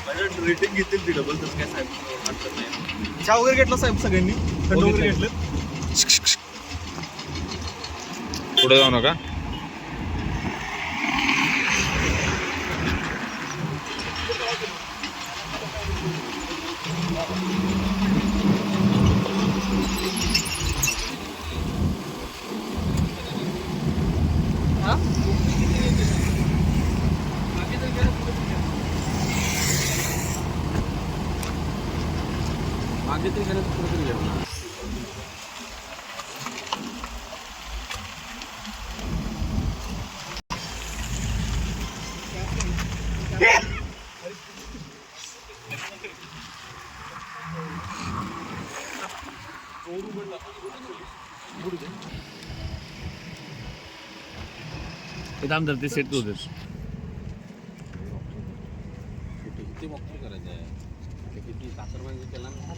माझ्या रेटिंग घेतील ती डबल, तसं काय साहेब वाटत नाही. चहा वगैरे घेतला साहेब सगळ्यांनी, थंड वगैरे घेतलं. पुढे जाऊ नका. मागे तरी घेण्याचं कुठेतरी घेऊ. दाम धरते सेट होते. किती बघतो करायचं आहे, किती सासरवाईचं केला ना.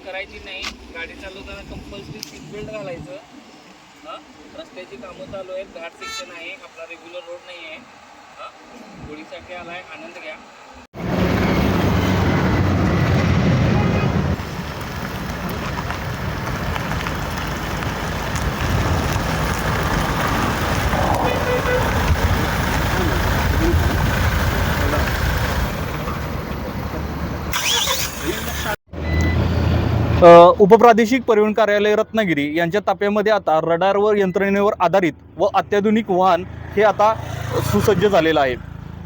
करायची नाही. गाडी चालवताना कंपल्सरी सीट बेल्ट घालायचं. रस्त्याची कामं चालू आहेत, घाट सेक्शन आहे, आपला रेग्युलर रोड नाही आहे. होळीसाठी आलाय, आनंद घ्या. उपप्रादेशिक परिवहन कार्यालय रत्नागिरी यांच्या ताफ्यामध्ये आता रडारवर यंत्रणेवर आधारित व अत्याधुनिक वाहन हे आता सुसज्ज झालेलं आहे.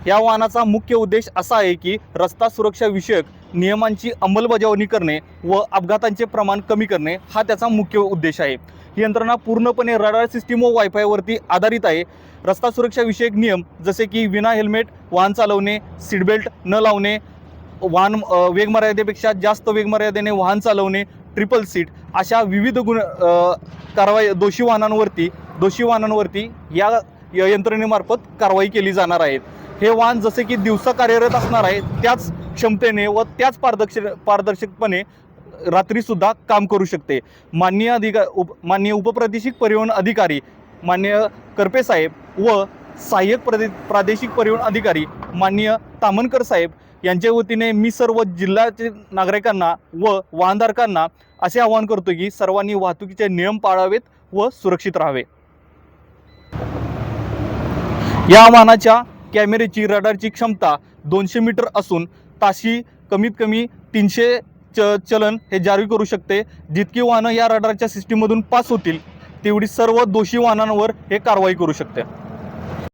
या वाहनाचा मुख्य उद्देश असा आहे की रस्ता सुरक्षा विषयक नियमांची अंमलबजावणी करणे व अपघातांचे प्रमाण कमी करणे हा त्याचा मुख्य उद्देश आहे. ही यंत्रणा पूर्णपणे रडार सिस्टीम व वायफायवरती आधारित आहे. रस्ता सुरक्षा विषयक नियम जसे की विना हेल्मेट वाहन चालवणे, सीटबेल्ट न लावणे, वाहन वेगमर्यादेपेक्षा जास्त वेगमर्यादेने वाहन चालवणे, ट्रिपल सीट अशा विविध कारवाई दोषी वाहनांवरती या यंत्रणेमार्फत कारवाई केली जाणार आहे. हे वाहन जसे की दिवसा कार्यरत असणार आहे त्याच क्षमतेने व त्याच पारदर्शकपणे रात्रीसुद्धा काम करू शकते. माननीय उपप्रादेशिक परिवहन अधिकारी माननीय करपे साहेब व सहाय्यक प्रादेशिक परिवहन अधिकारी माननीय तामनकर साहेब यांच्या वतीने मी सर्व जिल्ह्यातील नागरिकांना व वाहनधारकांना असे आवाहन करतो की सर्वांनी वाहतुकीचे नियम पाळावेत व सुरक्षित राहावे. या वाहनाच्या कॅमेऱ्याची रडारची क्षमता 200 मीटर असून ताशी कमीत कमी 300 चलन हे जारी करू शकते. जितकी वाहनं या रडारच्या सिस्टीममधून पास होतील तेवढी सर्व दोषी वाहनांवर हे कारवाई करू शकते.